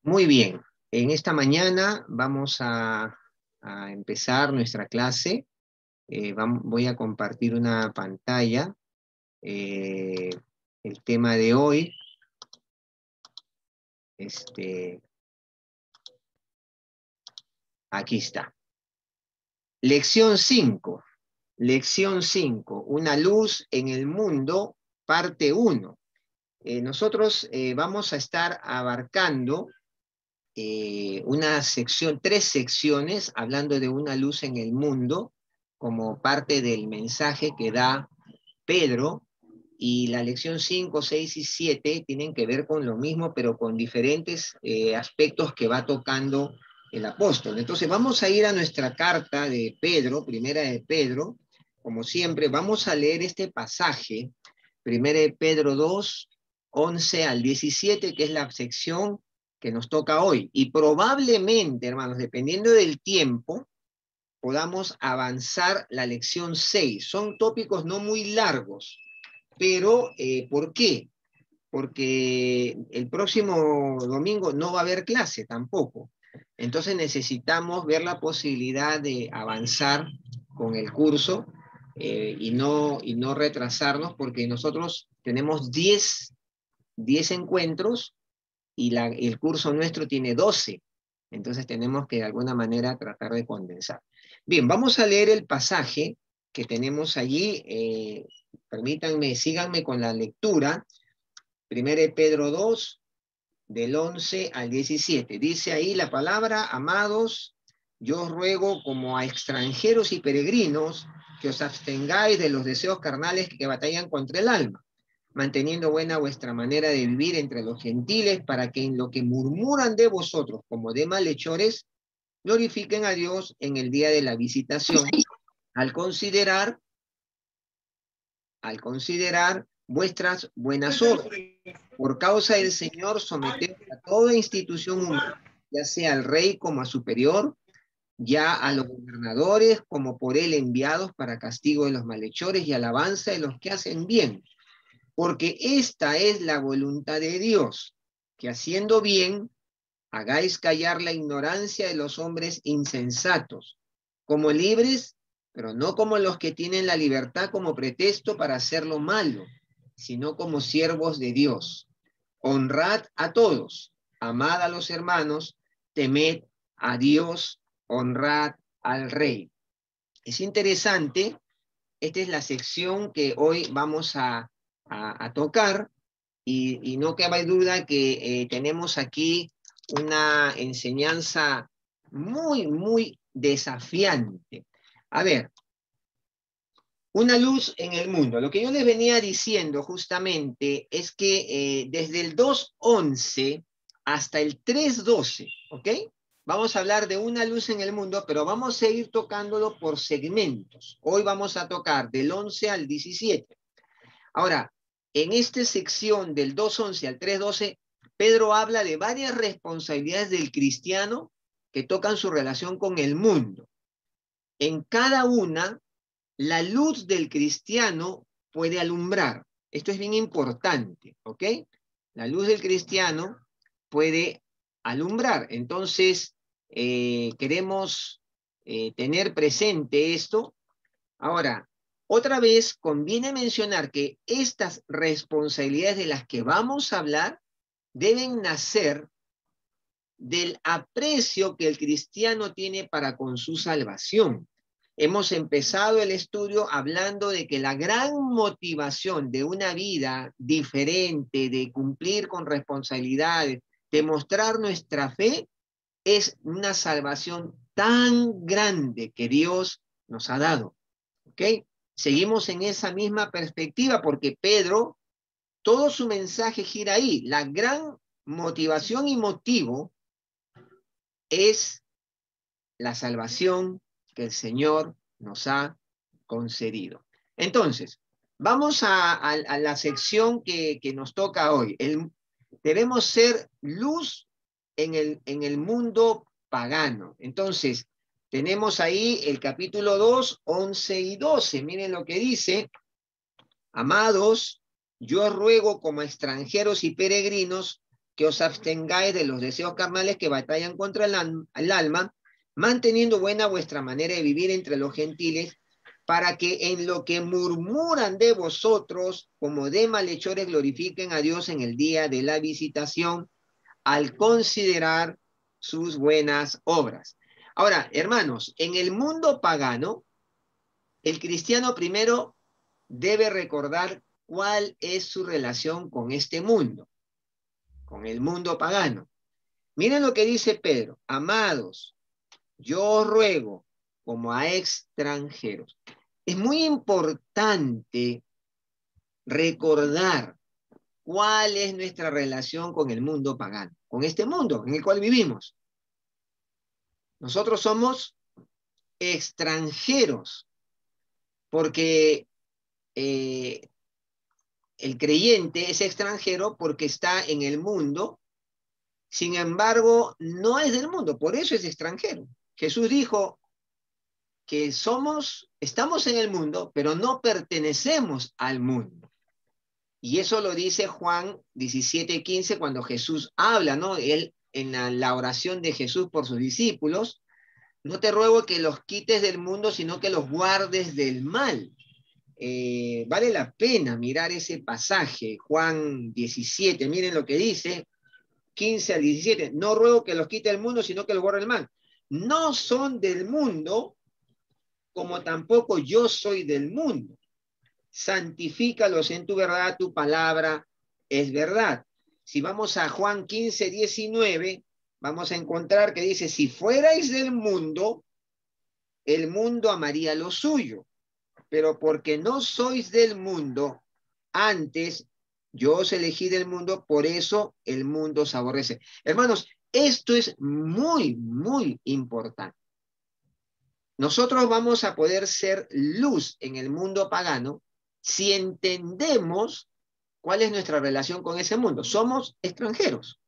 Muy bien, en esta mañana vamos a empezar nuestra clase. Voy a compartir una pantalla. Eh, el tema de hoy, aquí está. Lección 5. Lección 5. Una luz en el mundo, parte 1. Nosotros vamos a estar abarcando una sección, 3 secciones, hablando de una luz en el mundo, como parte del mensaje que da Pedro, y la lección 5, 6 y 7 tienen que ver con lo mismo, pero con diferentes aspectos que va tocando el apóstol. Entonces vamos a ir a nuestra carta de Pedro, primera de Pedro, como siempre, vamos a leer este pasaje, primera de Pedro 2, 11 al 17, que es la sección que nos toca hoy. Y probablemente, hermanos, dependiendo del tiempo, podamos avanzar la lección 6. Son tópicos no muy largos, pero ¿por qué? Porque el próximo domingo no va a haber clase tampoco. Entonces necesitamos ver la posibilidad de avanzar con el curso y no retrasarnos, porque nosotros tenemos 10 encuentros y el curso nuestro tiene 12. Entonces tenemos que de alguna manera tratar de condensar. Bien, vamos a leer el pasaje que tenemos allí. Permítanme, síganme con la lectura. 1 Pedro 2, del 11 al 17. Dice ahí la palabra: amados, yo os ruego como a extranjeros y peregrinos que os abstengáis de los deseos carnales que batallan contra el alma, manteniendo buena vuestra manera de vivir entre los gentiles, para que en lo que murmuran de vosotros como de malhechores, glorifiquen a Dios en el día de la visitación, al considerar vuestras buenas obras. Por causa del Señor, someteos a toda institución humana, ya sea al rey como a superior, ya a los gobernadores como por él enviados, para castigo de los malhechores y alabanza de los que hacen bien. Porque esta es la voluntad de Dios, que haciendo bien, hagáis callar la ignorancia de los hombres insensatos, como libres, pero no como los que tienen la libertad como pretexto para hacer lo malo, sino como siervos de Dios. Honrad a todos, amad a los hermanos, temed a Dios, honrad al rey. Es interesante, esta es la sección que hoy vamos a tocar, y no cabe duda que tenemos aquí una enseñanza muy, muy desafiante. A ver, una luz en el mundo. Lo que yo les venía diciendo justamente es que desde el 2.11 hasta el 3.12, ¿ok? Vamos a hablar de una luz en el mundo, pero vamos a ir tocándolo por segmentos. Hoy vamos a tocar del 11 al 17. Ahora, en esta sección del 2.11 al 3.12, Pedro habla de varias responsabilidades del cristiano que tocan su relación con el mundo. En cada una, la luz del cristiano puede alumbrar. Esto es bien importante, ¿ok? La luz del cristiano puede alumbrar. Entonces, queremos tener presente esto. Ahora, otra vez conviene mencionar que estas responsabilidades de las que vamos a hablar deben nacer del aprecio que el cristiano tiene para con su salvación. Hemos empezado el estudio hablando de que la gran motivación de una vida diferente, de cumplir con responsabilidades, de mostrar nuestra fe, es una salvación tan grande que Dios nos ha dado. ¿Ok? Seguimos en esa misma perspectiva, porque Pedro, todo su mensaje gira ahí. La gran motivación y motivo es la salvación que el Señor nos ha concedido. Entonces, vamos a la sección que nos toca hoy. Debemos ser luz en el mundo pagano. Entonces, tenemos ahí el capítulo 2, 11 y 12. Miren lo que dice: amados, yo os ruego como extranjeros y peregrinos que os abstengáis de los deseos carnales que batallan contra el alma, manteniendo buena vuestra manera de vivir entre los gentiles, para que en lo que murmuran de vosotros, como de malhechores, glorifiquen a Dios en el día de la visitación, al considerar sus buenas obras. Ahora, hermanos, en el mundo pagano, el cristiano primero debe recordar cuál es su relación con este mundo, con el mundo pagano. Miren lo que dice Pedro: amados, yo os ruego como a extranjeros. Es muy importante recordar cuál es nuestra relación con el mundo pagano, con este mundo en el cual vivimos. Nosotros somos extranjeros, porque el creyente es extranjero porque está en el mundo, sin embargo, no es del mundo, por eso es extranjero. Jesús dijo que estamos en el mundo, pero no pertenecemos al mundo. Y eso lo dice Juan 17:15 cuando Jesús habla, ¿no? Él, en la oración de Jesús por sus discípulos: no te ruego que los quites del mundo, sino que los guardes del mal. Vale la pena mirar ese pasaje, Juan 17, miren lo que dice, 15 al 17, no ruego que los quite del mundo, sino que los guarde del mal. No son del mundo, como tampoco yo soy del mundo. Santifícalos en tu verdad, tu palabra es verdad. Si vamos a Juan 15, 19, vamos a encontrar que dice: si fuerais del mundo, el mundo amaría lo suyo, pero porque no sois del mundo, antes yo os elegí del mundo, por eso el mundo os aborrece. Hermanos, esto es muy, muy importante. Nosotros vamos a poder ser luz en el mundo pagano si entendemos cuál es nuestra relación con ese mundo. Somos extranjeros.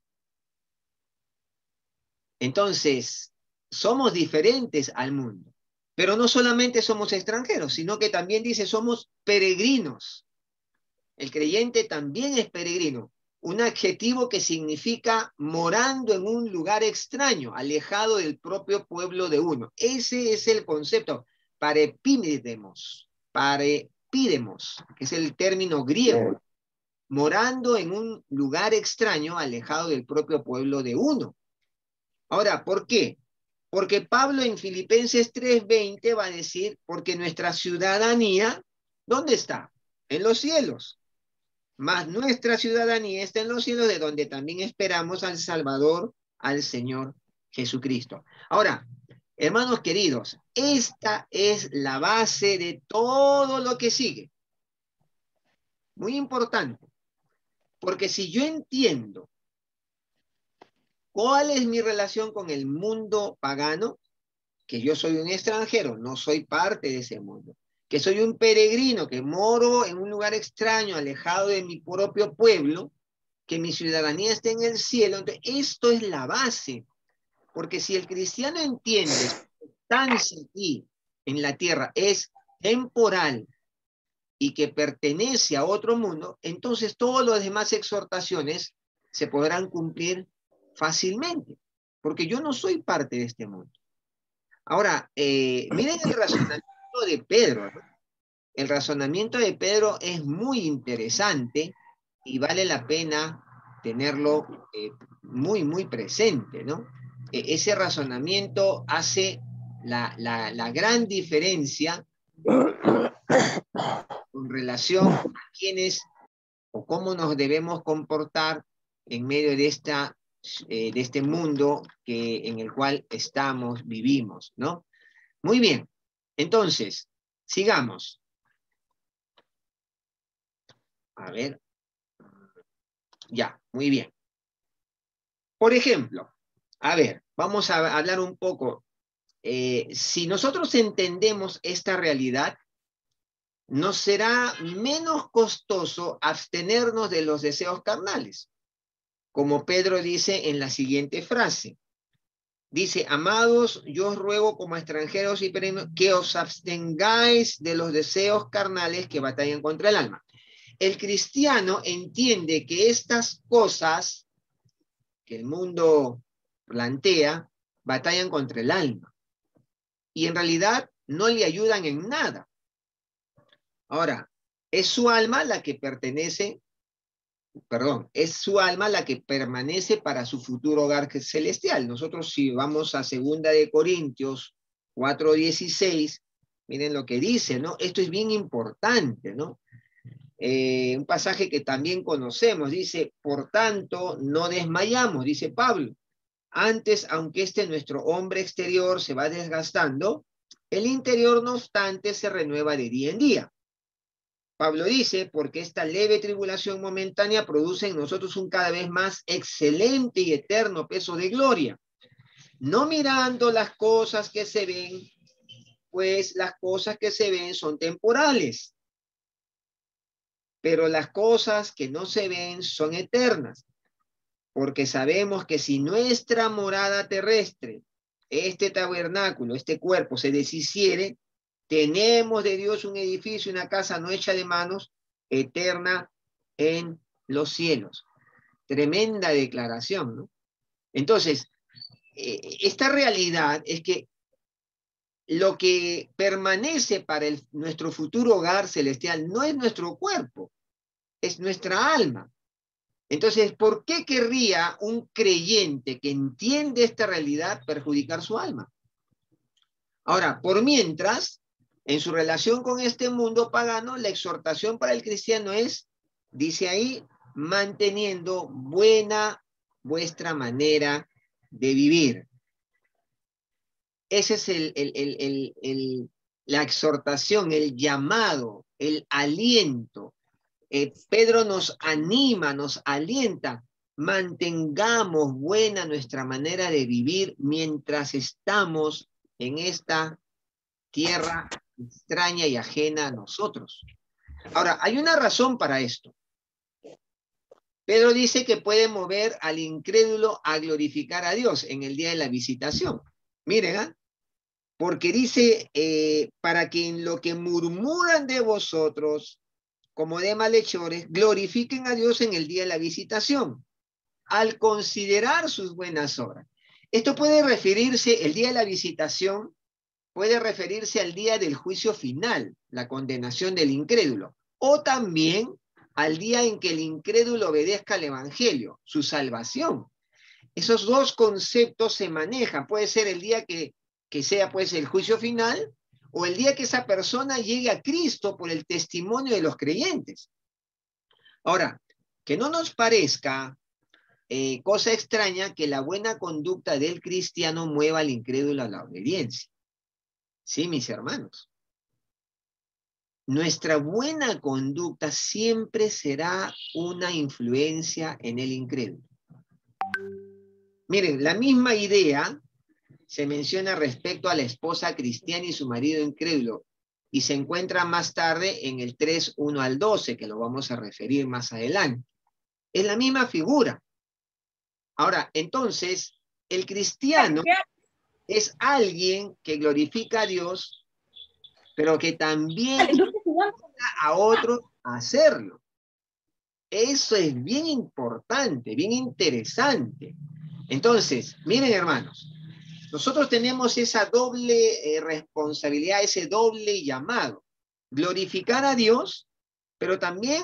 Entonces, somos diferentes al mundo. Pero no solamente somos extranjeros, sino que también dice somos peregrinos. El creyente también es peregrino, un adjetivo que significa morando en un lugar extraño, alejado del propio pueblo de uno. Ese es el concepto, parepídemos, que es el término griego, morando en un lugar extraño, alejado del propio pueblo de uno. Ahora, ¿por qué? Porque Pablo en Filipenses 3:20 va a decir: porque nuestra ciudadanía, ¿dónde está? En los cielos. Mas nuestra ciudadanía está en los cielos, de donde también esperamos al Salvador, al Señor Jesucristo. Ahora, hermanos queridos, esta es la base de todo lo que sigue. Muy importante, porque si yo entiendo cuál es mi relación con el mundo pagano, que yo soy un extranjero, no soy parte de ese mundo, que soy un peregrino, que moro en un lugar extraño, alejado de mi propio pueblo, que mi ciudadanía esté en el cielo. Entonces, esto es la base, porque si el cristiano entiende que su estancia aquí en la tierra es temporal y que pertenece a otro mundo, entonces todas las demás exhortaciones se podrán cumplir fácilmente, porque yo no soy parte de este mundo. Ahora, miren el razonamiento de Pedro, ¿no? El razonamiento de Pedro es muy interesante y vale la pena tenerlo muy, muy presente, ¿no? Ese razonamiento hace la gran diferencia con relación a quiénes o cómo nos debemos comportar en medio de este mundo en el cual vivimos, ¿no? Muy bien, entonces, sigamos. A ver, ya, muy bien. Por ejemplo, a ver, vamos a hablar un poco. Si nosotros entendemos esta realidad, nos será menos costoso abstenernos de los deseos carnales, como Pedro dice en la siguiente frase. Dice: amados, yo os ruego como extranjeros y peregrinos que os abstengáis de los deseos carnales que batallan contra el alma. El cristiano entiende que estas cosas que el mundo plantea batallan contra el alma. Y en realidad no le ayudan en nada. Ahora, es su alma la que pertenece, perdón, es su alma la que permanece para su futuro hogar celestial. Nosotros si vamos a 2 de Corintios 4:16, miren lo que dice, ¿no? Esto es bien importante, ¿no? Un pasaje que también conocemos, dice, por tanto, no desmayamos, dice Pablo. Antes, aunque nuestro hombre exterior se va desgastando, el interior, no obstante, se renueva de día en día. Pablo dice, porque esta leve tribulación momentánea produce en nosotros un cada vez más excelente y eterno peso de gloria, no mirando las cosas que se ven, pues las cosas que se ven son temporales, pero las cosas que no se ven son eternas, porque sabemos que si nuestra morada terrestre, este tabernáculo, este cuerpo, se deshiciere, tenemos de Dios un edificio, una casa no hecha de manos, eterna en los cielos. Tremenda declaración, ¿no? Entonces, esta realidad es que lo que permanece para nuestro futuro hogar celestial no es nuestro cuerpo, es nuestra alma. Entonces, ¿por qué querría un creyente que entiende esta realidad perjudicar su alma? Ahora, por mientras, en su relación con este mundo pagano, la exhortación para el cristiano es, dice ahí, manteniendo buena vuestra manera de vivir. Ese es la exhortación, el llamado, el aliento. Pedro nos anima, nos alienta. Mantengamos buena nuestra manera de vivir mientras estamos en esta tierra extraña y ajena a nosotros. Ahora, hay una razón para esto. Pedro dice que puede mover al incrédulo a glorificar a Dios en el día de la visitación. Miren, ¿eh? Porque dice, para que en lo que murmuran de vosotros, como de malhechores, glorifiquen a Dios en el día de la visitación, al considerar sus buenas obras. Esto puede referirse, el día de la visitación, puede referirse al día del juicio final, la condenación del incrédulo, o también al día en que el incrédulo obedezca al evangelio, su salvación. Esos dos conceptos se manejan. Puede ser el día que sea pues el juicio final, o el día que esa persona llegue a Cristo por el testimonio de los creyentes. Ahora, que no nos parezca cosa extraña que la buena conducta del cristiano mueva al incrédulo a la obediencia. Sí, mis hermanos. Nuestra buena conducta siempre será una influencia en el incrédulo. Miren, la misma idea se menciona respecto a la esposa cristiana y su marido incrédulo, y se encuentra más tarde en el 3:1 al 12, que lo vamos a referir más adelante. Es la misma figura. Ahora, entonces, el cristiano es alguien que glorifica a Dios, pero que también invita a otros a hacerlo. Eso es bien importante, bien interesante. Entonces, miren, hermanos, nosotros tenemos esa doble responsabilidad, ese doble llamado. Glorificar a Dios, pero también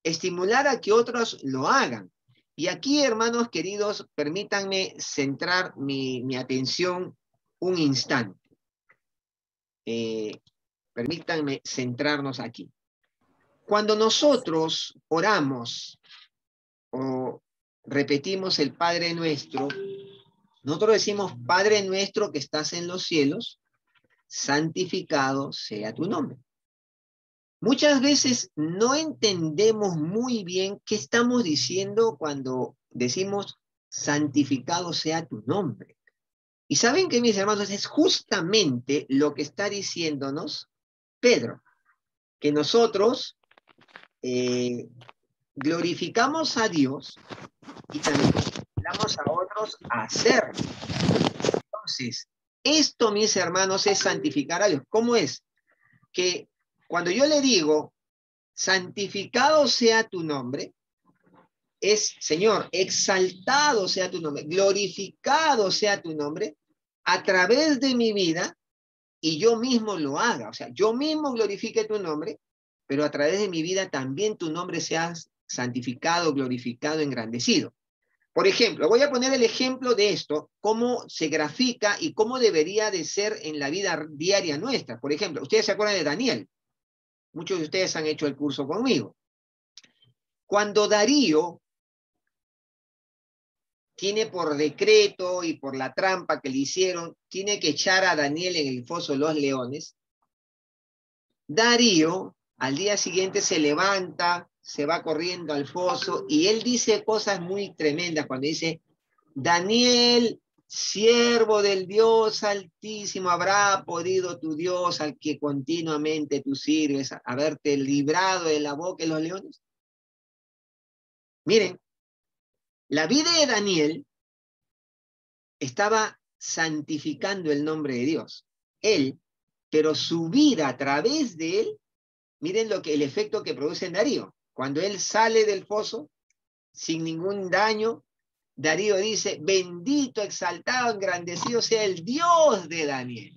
estimular a que otros lo hagan. Y aquí, hermanos queridos, permítanme centrar mi atención un instante. Permítanme centrarnos aquí. Cuando nosotros oramos o repetimos el Padre Nuestro, nosotros decimos, Padre nuestro que estás en los cielos, santificado sea tu nombre. Muchas veces no entendemos muy bien qué estamos diciendo cuando decimos, santificado sea tu nombre. Y saben que, mis hermanos, es justamente lo que está diciéndonos Pedro, que nosotros glorificamos a Dios y también invitamos a otros a hacerlo. Entonces, esto, mis hermanos, es santificar a Dios. ¿Cómo es? Que cuando yo le digo, santificado sea tu nombre, es, Señor, exaltado sea tu nombre, glorificado sea tu nombre a través de mi vida y yo mismo lo haga. O sea, yo mismo glorifique tu nombre, pero a través de mi vida también tu nombre sea santificado, glorificado, engrandecido. Por ejemplo, voy a poner el ejemplo de esto, cómo se grafica y cómo debería de ser en la vida diaria nuestra. Por ejemplo, ustedes se acuerdan de Daniel. Muchos de ustedes han hecho el curso conmigo. Cuando Darío tiene por decreto y por la trampa que le hicieron, tiene que echar a Daniel en el foso de los leones, Darío al día siguiente se levanta, se va corriendo al foso y él dice cosas muy tremendas cuando dice, Daniel, siervo del Dios Altísimo, ¿habrá podido tu Dios al que continuamente tú sirves haberte librado de la boca de los leones? Miren, la vida de Daniel estaba santificando el nombre de Dios. Él, pero su vida a través de él, miren el efecto que produce en Darío. Cuando él sale del foso, sin ningún daño, Darío dice, bendito, exaltado, engrandecido sea el Dios de Daniel.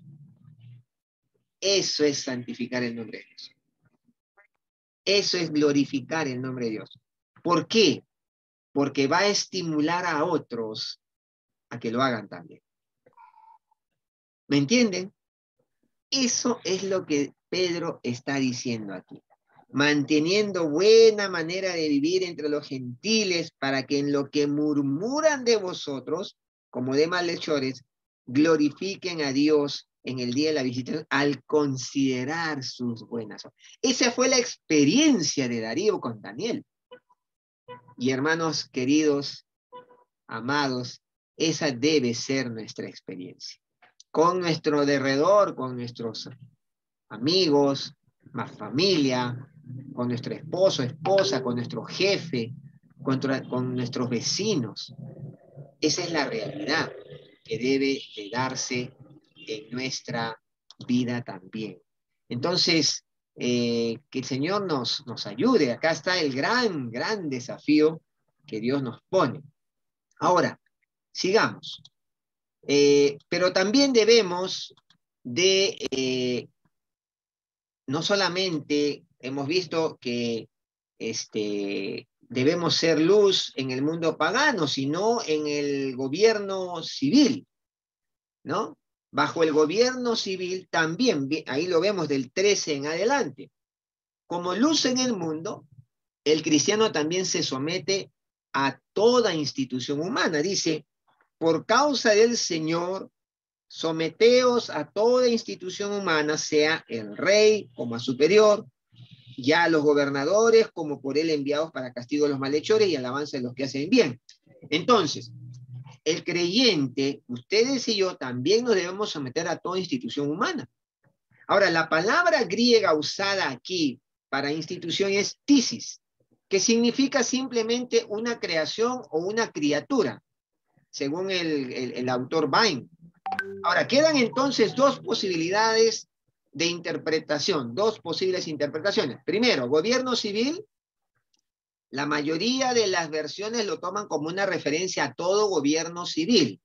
Eso es santificar el nombre de Dios. Eso es glorificar el nombre de Dios. ¿Por qué? Porque va a estimular a otros a que lo hagan también. ¿Me entienden? Eso es lo que Pedro está diciendo aquí. Manteniendo buena manera de vivir entre los gentiles, para que en lo que murmuran de vosotros, como de malhechores, glorifiquen a Dios en el día de la visitación al considerar sus buenas obras. Esa fue la experiencia de Darío con Daniel. Y hermanos queridos, amados, esa debe ser nuestra experiencia. Con nuestro derredor, con nuestros amigos, más familia, con nuestro esposo, esposa, con nuestro jefe, con nuestros vecinos. Esa es la realidad que debe de darse en nuestra vida también. Entonces, que el Señor nos ayude. Acá está el gran desafío que Dios nos pone. Ahora, sigamos. Pero también debemos de, no solamente hemos visto que debemos ser luz en el mundo pagano, sino en el gobierno civil, ¿no? Bajo el gobierno civil también, ahí lo vemos del 13 en adelante. Como luz en el mundo, el cristiano también se somete a toda institución humana. Dice, por causa del Señor, someteos a toda institución humana, sea el rey como a superior, ya a los gobernadores como por él enviados para castigo de los malhechores y alabanza de los que hacen bien. Entonces, el creyente, ustedes y yo, también nos debemos someter a toda institución humana. Ahora, la palabra griega usada aquí para institución es tisis, que significa simplemente una creación o una criatura, según el autor Bain. Ahora, quedan entonces dos posibilidades de interpretación, dos posibles interpretaciones. Primero, gobierno civil. La mayoría de las versiones lo toman como una referencia a todo gobierno civil.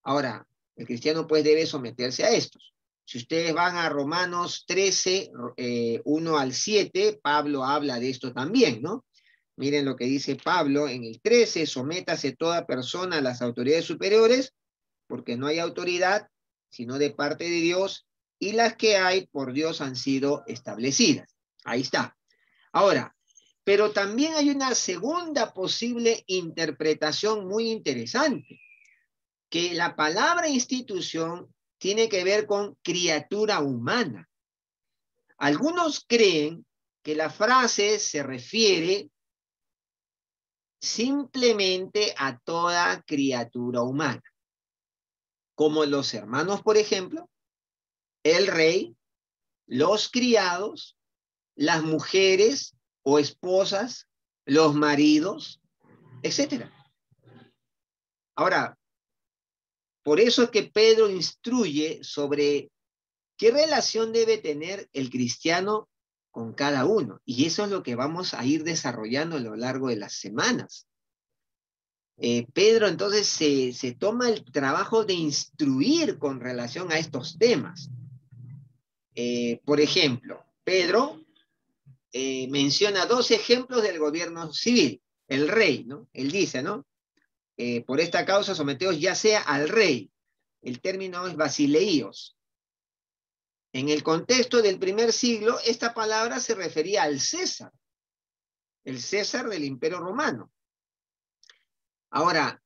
Ahora, el cristiano pues debe someterse a estos. Si ustedes van a Romanos 13, 1 al 7, Pablo habla de esto también, ¿no? Miren lo que dice Pablo en el 13, sométase toda persona a las autoridades superiores, porque no hay autoridad sino de parte de Dios, y las que hay por Dios han sido establecidas. Ahí está. Ahora, pero también hay una segunda posible interpretación muy interesante, que la palabra institución tiene que ver con criatura humana. Algunos creen que la frase se refiere simplemente a toda criatura humana, como los hermanos, por ejemplo, el rey, los criados, las mujeres o esposas, los maridos, etc. Ahora, por eso es que Pedro instruye sobre qué relación debe tener el cristiano con cada uno. Y eso es lo que vamos a ir desarrollando a lo largo de las semanas. Pedro entonces se toma el trabajo de instruir con relación a estos temas. Por ejemplo, Pedro menciona 2 ejemplos del gobierno civil. El rey, ¿no? Él dice, ¿no? Por esta causa someteos ya sea al rey. El término es basileíos. En el contexto del primer siglo, esta palabra se refería al César, el César del Imperio Romano. Ahora,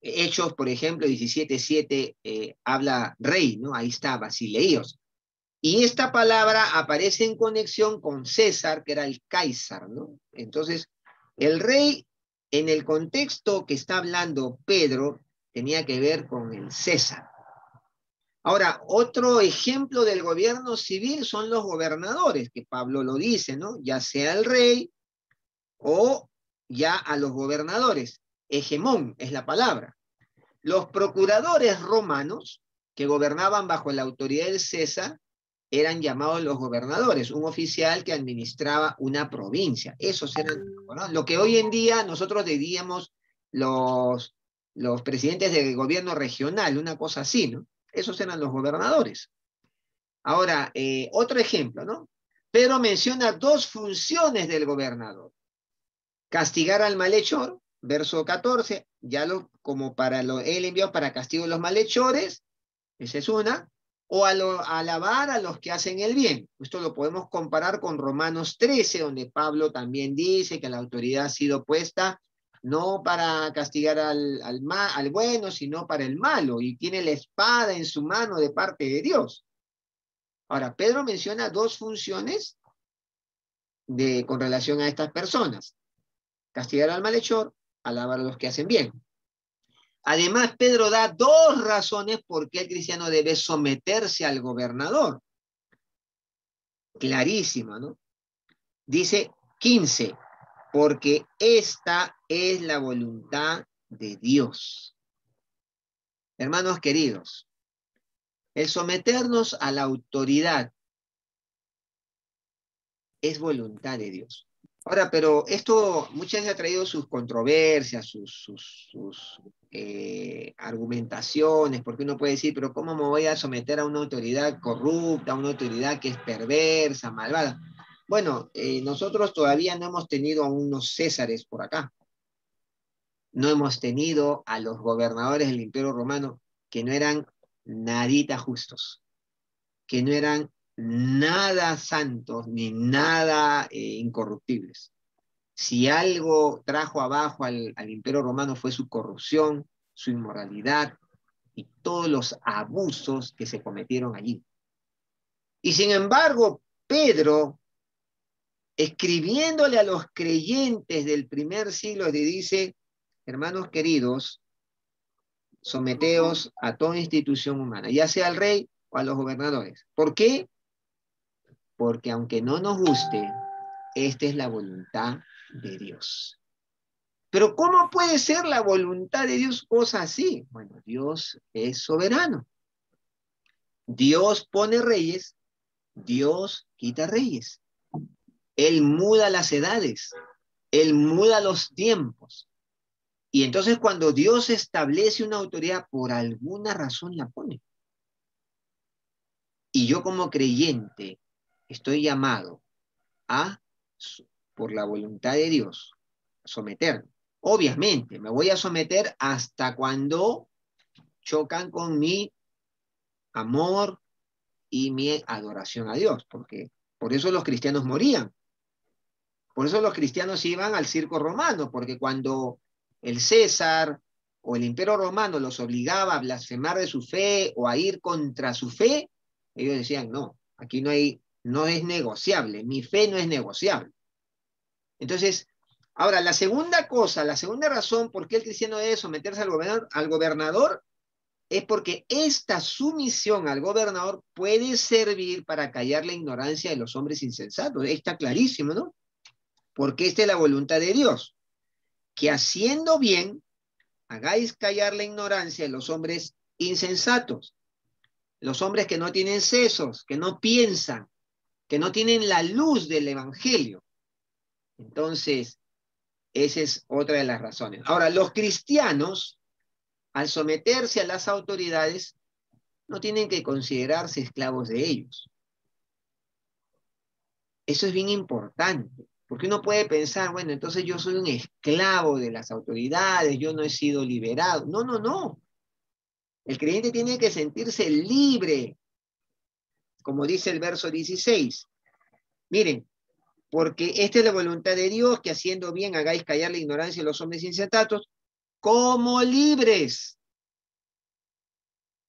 Hechos, por ejemplo, 17:7 habla rey, ¿no? Ahí está, basileíos. Y esta palabra aparece en conexión con César, que era el Cáisar, ¿no? Entonces, el rey, en el contexto que está hablando Pedro, tenía que ver con el César. Ahora, otro ejemplo del gobierno civil son los gobernadores, que Pablo lo dice, ¿no? Ya sea el rey o ya a los gobernadores. Hegemón es la palabra. Los procuradores romanos, que gobernaban bajo la autoridad del César, eran llamados los gobernadores, un oficial que administraba una provincia. Esos eran, ¿no? Lo que hoy en día nosotros diríamos los presidentes del gobierno regional, una cosa así, ¿no? Esos eran los gobernadores. Ahora, otro ejemplo, ¿no? Pedro menciona 2 funciones del gobernador. Castigar al malhechor, verso 14, como él envió para castigo de los malhechores, esa es una, o alabar a los que hacen el bien. Esto lo podemos comparar con Romanos 13, donde Pablo también dice que la autoridad ha sido puesta no para castigar al bueno, sino para el malo, y tiene la espada en su mano de parte de Dios. Ahora, Pedro menciona 2 funciones con relación a estas personas: castigar al malhechor, alabar a los que hacen bien. Además, Pedro da 2 razones por qué el cristiano debe someterse al gobernador. Clarísima, ¿no? Dice 15, porque esta es la voluntad de Dios. Hermanos queridos, el someternos a la autoridad es voluntad de Dios. Ahora, pero esto muchas veces ha traído sus controversias, sus argumentaciones, porque uno puede decir, pero ¿cómo me voy a someter a una autoridad corrupta, a una autoridad que es perversa, malvada? Bueno, nosotros todavía no hemos tenido a unos Césares por acá. No hemos tenido a los gobernadores del Imperio Romano que no eran nadita justos, que no eran nada santos ni nada incorruptibles. Si algo trajo abajo al Imperio Romano fue su corrupción, su inmoralidad y todos los abusos que se cometieron allí. Y sin embargo, Pedro, escribiéndole a los creyentes del primer siglo, le dice: hermanos queridos, someteos a toda institución humana, ya sea al rey o a los gobernadores. ¿Por qué? Porque aunque no nos guste, esta es la voluntad de Dios. Pero ¿cómo puede ser la voluntad de Dios cosa así? Bueno, Dios es soberano. Dios pone reyes, Dios quita reyes. Él muda las edades, Él muda los tiempos. Y entonces cuando Dios establece una autoridad, por alguna razón la pone. Y yo como creyente estoy llamado a, por la voluntad de Dios, someterme. Obviamente, me voy a someter hasta cuando chocan con mi amor y mi adoración a Dios, porque por eso los cristianos morían. Por eso los cristianos iban al circo romano, porque cuando el César o el Imperio Romano los obligaba a blasfemar de su fe o a ir contra su fe, ellos decían: no, aquí no es negociable, mi fe no es negociable. Entonces, ahora, la segunda razón por qué el cristiano debe someterse al gobernador es porque esta sumisión al gobernador puede servir para callar la ignorancia de los hombres insensatos. Está clarísimo, ¿no? Porque esta es la voluntad de Dios, que haciendo bien, hagáis callar la ignorancia de los hombres insensatos, los hombres que no tienen sesos, que no piensan, que no tienen la luz del evangelio. Entonces, Esa es otra de las razones. Ahora, los cristianos, al someterse a las autoridades, no tienen que considerarse esclavos de ellos. Eso es bien importante, porque uno puede pensar, bueno, entonces yo soy un esclavo de las autoridades, yo no he sido liberado. No, no, no. El creyente tiene que sentirse libre, como dice el verso 16. Miren, porque esta es la voluntad de Dios, que haciendo bien hagáis callar la ignorancia de los hombres insensatos, como libres,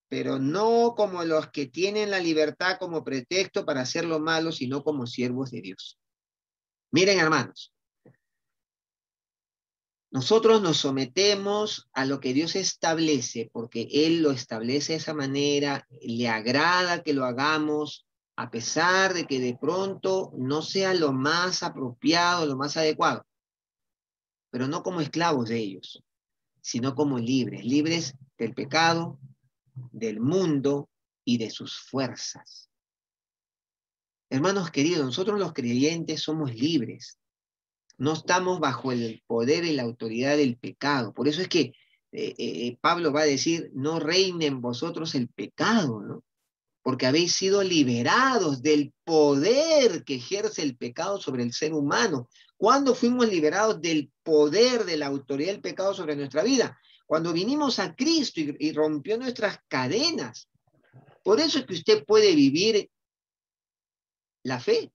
pero no como los que tienen la libertad como pretexto para hacer lo malo, sino como siervos de Dios. Miren, hermanos, nosotros nos sometemos a lo que Dios establece, porque Él lo establece de esa manera, le agrada que lo hagamos, a pesar de que de pronto no sea lo más apropiado, lo más adecuado, pero no como esclavos de ellos, sino como libres, libres del pecado, del mundo y de sus fuerzas. Hermanos queridos, nosotros los creyentes somos libres. No estamos bajo el poder y la autoridad del pecado. Por eso es que Pablo va a decir, no reine en vosotros el pecado, ¿no? Porque habéis sido liberados del poder que ejerce el pecado sobre el ser humano. ¿Cuándo fuimos liberados del poder de la autoridad del pecado sobre nuestra vida? Cuando vinimos a Cristo y rompió nuestras cadenas. Por eso es que usted puede vivir la fe.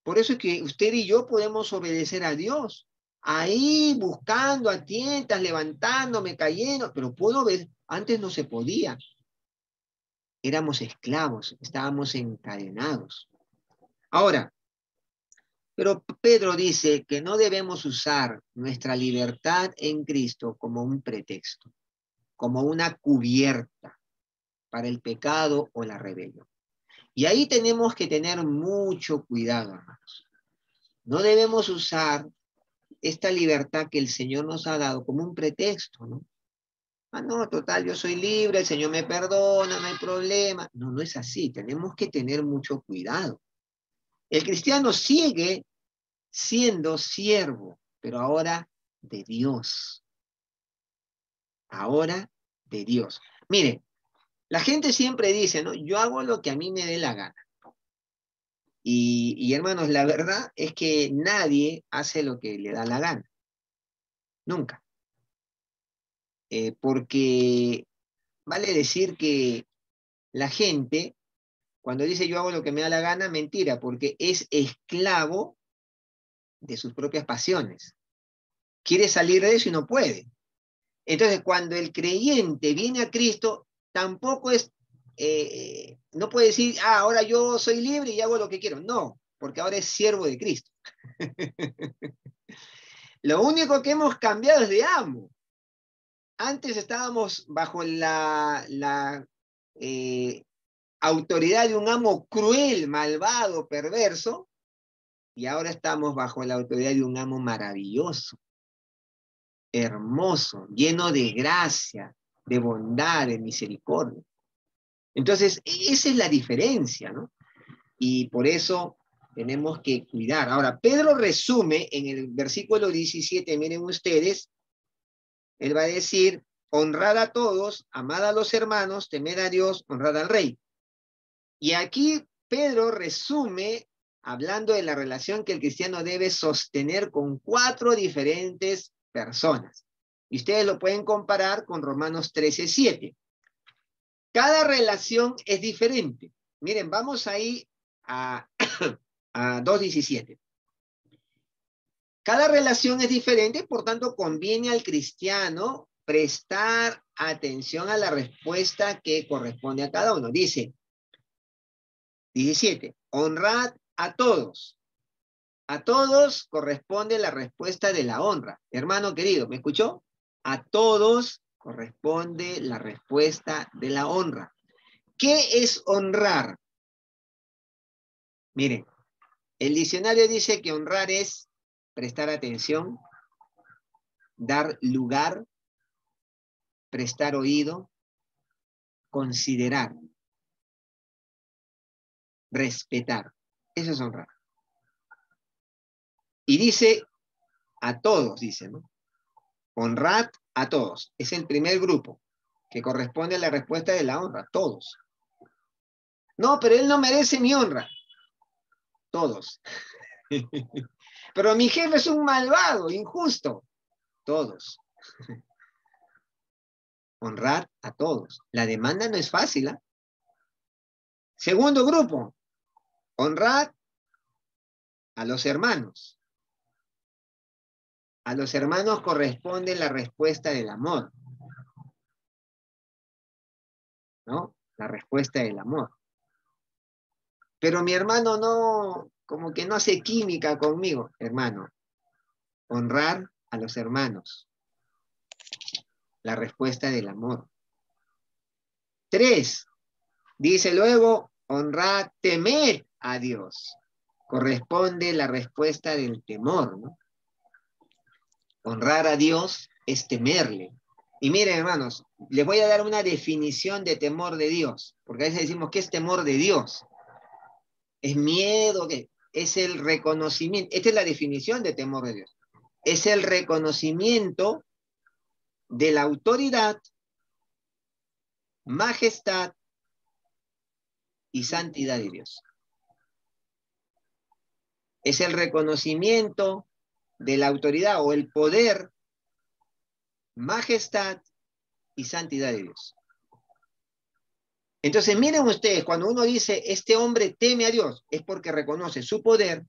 Por eso es que usted y yo podemos obedecer a Dios. Ahí buscando a tientas, levantándome, cayendo, pero puedo ver, antes no se podía. Éramos esclavos, estábamos encadenados. Ahora, pero Pedro dice que no debemos usar nuestra libertad en Cristo como un pretexto, como una cubierta para el pecado o la rebelión. Y ahí tenemos que tener mucho cuidado, hermanos. No debemos usar esta libertad que el Señor nos ha dado como un pretexto, ¿no? Ah, no, total, yo soy libre, el Señor me perdona, no hay problema. No, no es así, tenemos que tener mucho cuidado. El cristiano sigue siendo siervo, pero ahora de Dios. Ahora de Dios. Mire, la gente siempre dice, ¿no? Yo hago lo que a mí me dé la gana. Y hermanos, la verdad es que nadie hace lo que le da la gana. Nunca. Porque vale decir que la gente, cuando dice yo hago lo que me da la gana, mentira, porque es esclavo de sus propias pasiones. Quiere salir de eso y no puede. Entonces, cuando el creyente viene a Cristo, tampoco es, no puede decir, ah, ahora yo soy libre y hago lo que quiero. No, porque ahora es siervo de Cristo. Lo único que hemos cambiado es de amo. Antes estábamos bajo la autoridad de un amo cruel, malvado, perverso, y ahora estamos bajo la autoridad de un amo maravilloso, hermoso, lleno de gracia, de bondad, de misericordia. Entonces, esa es la diferencia, ¿no? Y por eso tenemos que cuidar. Ahora, Pedro resume en el versículo 17, miren ustedes, él va a decir, honrad a todos, amad a los hermanos, temed a Dios, honrad al rey. Y aquí Pedro resume, hablando de la relación que el cristiano debe sostener con 4 diferentes personas. Y ustedes lo pueden comparar con Romanos 13:7. Cada relación es diferente. Miren, vamos ahí a, a 2:17. Cada relación es diferente, por tanto, conviene al cristiano prestar atención a la respuesta que corresponde a cada uno. Dice, 17, honrad a todos. A todos corresponde la respuesta de la honra. Hermano querido, ¿me escuchó? A todos corresponde la respuesta de la honra. ¿Qué es honrar? Miren, el diccionario dice que honrar es prestar atención, dar lugar, prestar oído, considerar, respetar. Eso es honrar. Y dice a todos, dice, ¿no? Honrad a todos. Es el primer grupo que corresponde a la respuesta de la honra, todos. No, pero él no merece mi honra. Todos. Pero mi jefe es un malvado, injusto. Todos. Honrad a todos. La demanda no es fácil, ¿eh? Segundo grupo, honrad a los hermanos. A los hermanos corresponde la respuesta del amor, ¿no? La respuesta del amor. Pero mi hermano no, como que no hace química conmigo, hermano. Honrar a los hermanos. La respuesta del amor. 3, dice luego, honrad, temed a Dios. Corresponde la respuesta del temor, ¿no? Honrar a Dios es temerle. Y miren, hermanos, les voy a dar una definición de temor de Dios, porque a veces decimos, ¿qué es temor de Dios? ¿Es miedo? ¿Qué? Es el reconocimiento. Esta es la definición de temor de Dios. Es el reconocimiento de la autoridad, majestad y santidad de Dios. Es el reconocimiento de la autoridad o el poder, majestad y santidad de Dios. Entonces, miren ustedes, cuando uno dice, este hombre teme a Dios, es porque reconoce su poder,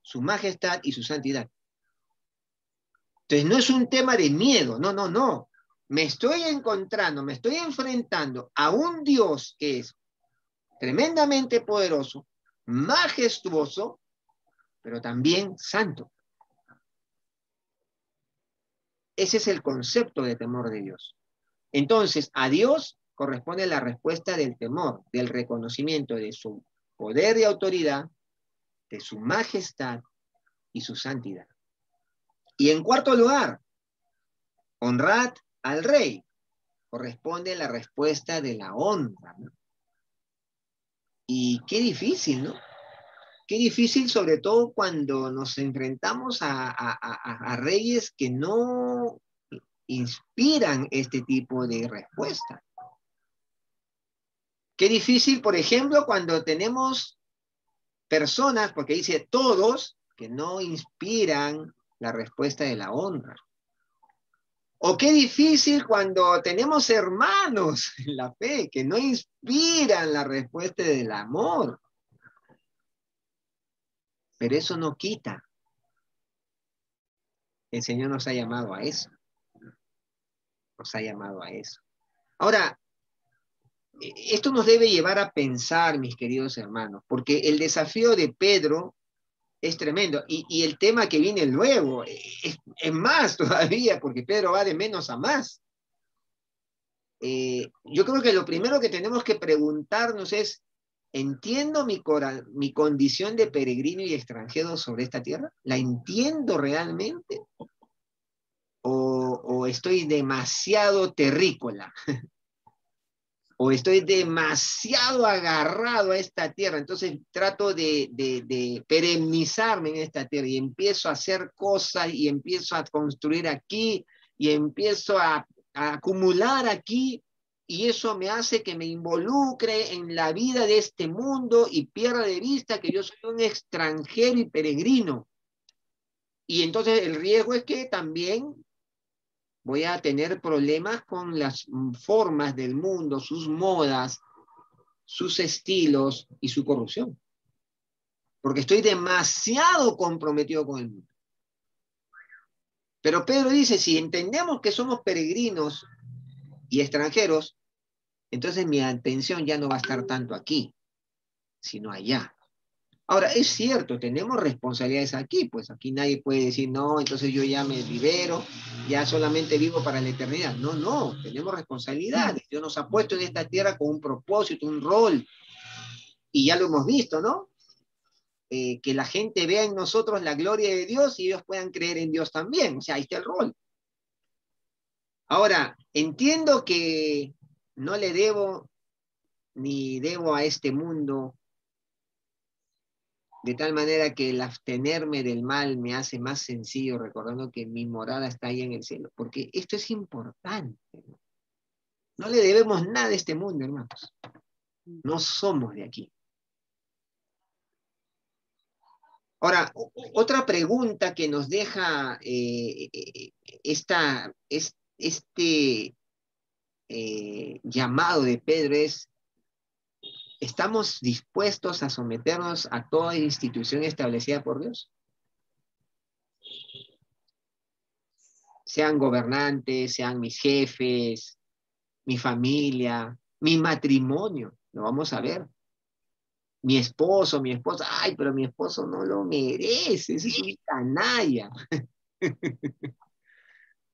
su majestad y su santidad. Entonces, no es un tema de miedo, no, no, no. Me estoy encontrando, me estoy enfrentando a un Dios que es tremendamente poderoso, majestuoso, pero también santo. Ese es el concepto de temor de Dios. Entonces, a Dios corresponde la respuesta del temor, del reconocimiento de su poder y autoridad, de su majestad y su santidad. Y en cuarto lugar, honrad al rey. Corresponde la respuesta de la honra, ¿no? Y qué difícil, ¿no? Qué difícil, sobre todo cuando nos enfrentamos a reyes que no inspiran este tipo de respuesta. Qué difícil, por ejemplo, cuando tenemos personas, porque dice todos, que no inspiran la respuesta de la honra. O qué difícil cuando tenemos hermanos en la fe que no inspiran la respuesta del amor. Pero eso no quita. El Señor nos ha llamado a eso. Nos ha llamado a eso. Ahora, esto nos debe llevar a pensar, mis queridos hermanos, porque el desafío de Pedro es tremendo. Y el tema que viene luego es más todavía, porque Pedro va de menos a más. Yo creo que lo primero que tenemos que preguntarnos es, ¿entiendo mi condición de peregrino y extranjero sobre esta tierra? ¿La entiendo realmente? ¿O estoy demasiado terrícola? ¿O estoy demasiado agarrado a esta tierra? Entonces trato de perennizarme en esta tierra y empiezo a hacer cosas y empiezo a construir aquí y empiezo a acumular aquí, y eso me hace que me involucre en la vida de este mundo y pierda de vista que yo soy un extranjero y peregrino. Y entonces el riesgo es que también voy a tener problemas con las formas del mundo, sus modas, sus estilos y su corrupción. Porque estoy demasiado comprometido con el mundo. Pero Pedro dice, si entendemos que somos peregrinos y extranjeros, entonces mi atención ya no va a estar tanto aquí, sino allá. Ahora, es cierto, tenemos responsabilidades aquí, pues aquí nadie puede decir, no, entonces yo ya me libero, ya solamente vivo para la eternidad. No, no, tenemos responsabilidades. Dios nos ha puesto en esta tierra con un propósito, un rol, y ya lo hemos visto, ¿no? Que la gente vea en nosotros la gloria de Dios y ellos puedan creer en Dios también. O sea, ahí está el rol. Ahora, entiendo que no le debo ni debo a este mundo De tal manera que el abstenerme del mal me hace más sencillo, recordando que mi morada está ahí en el cielo. Porque esto es importante. No le debemos nada a este mundo, hermanos. No somos de aquí. Ahora, otra pregunta que nos deja este llamado de Pedro es, ¿estamos dispuestos a someternos a toda institución establecida por Dios? Sean gobernantes, sean mis jefes, mi familia, mi matrimonio, lo vamos a ver. Mi esposo, mi esposa, ay, pero mi esposo no lo merece, ese es un canalla.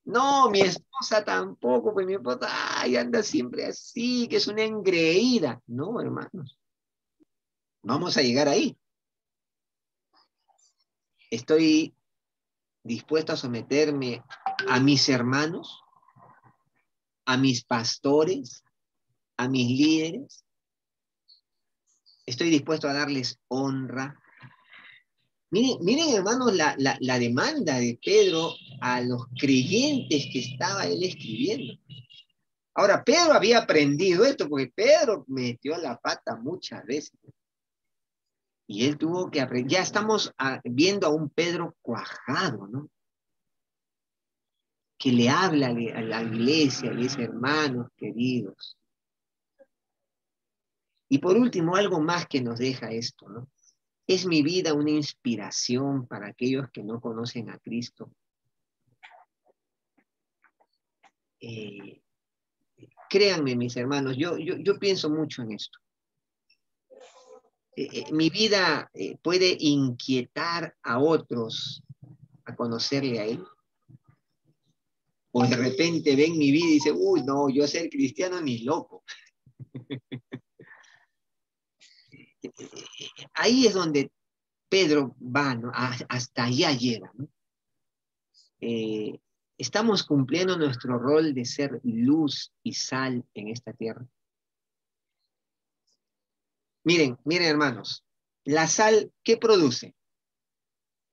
No, mi esposa tampoco, pues mi esposa, ay, anda siempre así, que es una engreída. No, hermanos, vamos a llegar ahí. Estoy dispuesto a someterme a mis hermanos, a mis pastores, a mis líderes. Estoy dispuesto a darles honra. Miren hermanos, la demanda de Pedro a los creyentes que estaba él escribiendo. Ahora, Pedro había aprendido esto, porque Pedro metió la pata muchas veces. Y él tuvo que aprender. Ya estamos viendo a un Pedro cuajado, ¿no? Que le habla a la iglesia, le dice, hermanos queridos. Y por último, algo más que nos deja esto, ¿no? ¿Es mi vida una inspiración para aquellos que no conocen a Cristo? Créanme, mis hermanos, yo pienso mucho en esto. Mi vida puede inquietar a otros a conocerle a Él. O de repente ven mi vida y dicen, uy, no, yo ser cristiano ni loco. Ahí es donde Pedro va, ¿no? Hasta allá llega, ¿no? Estamos cumpliendo nuestro rol de ser luz y sal en esta tierra. Miren, hermanos, la sal, ¿qué produce?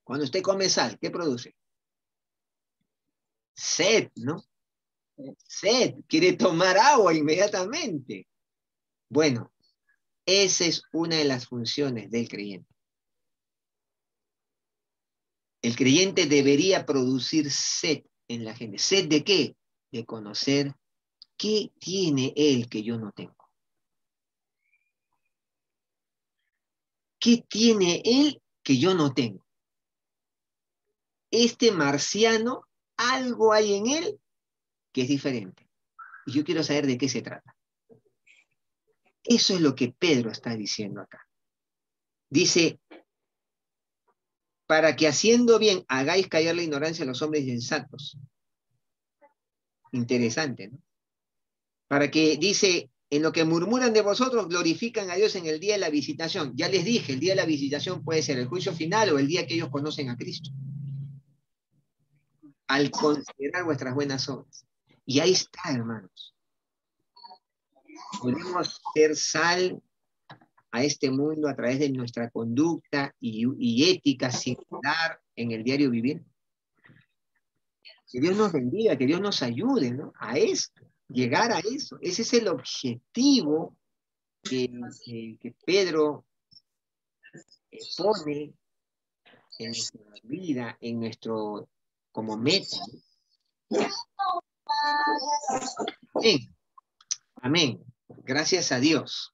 Cuando usted come sal, ¿qué produce? Sed, ¿no? Sed, quiere tomar agua inmediatamente. Bueno, esa es una de las funciones del creyente. El creyente debería producir sed en la gente. ¿Sed de qué? De conocer qué tiene él que yo no tengo. ¿Qué tiene él que yo no tengo? Este marciano, algo hay en él que es diferente. Y yo quiero saber de qué se trata. Eso es lo que Pedro está diciendo acá. Dice, para que haciendo bien hagáis callar la ignorancia a los hombres insensatos. Interesante, ¿no? Para que, dice, en lo que murmuran de vosotros, glorifican a Dios en el día de la visitación. Ya les dije, el día de la visitación puede ser el juicio final o el día que ellos conocen a Cristo. Al considerar vuestras buenas obras. Y ahí está, hermanos. Podemos ser sal a este mundo a través de nuestra conducta y ética singular en el diario vivir. Que Dios nos bendiga, que Dios nos ayude, ¿no? A esto, llegar a eso. Ese es el objetivo que Pedro pone en nuestra vida, en nuestro, como meta. Amén. Amén. Gracias a Dios.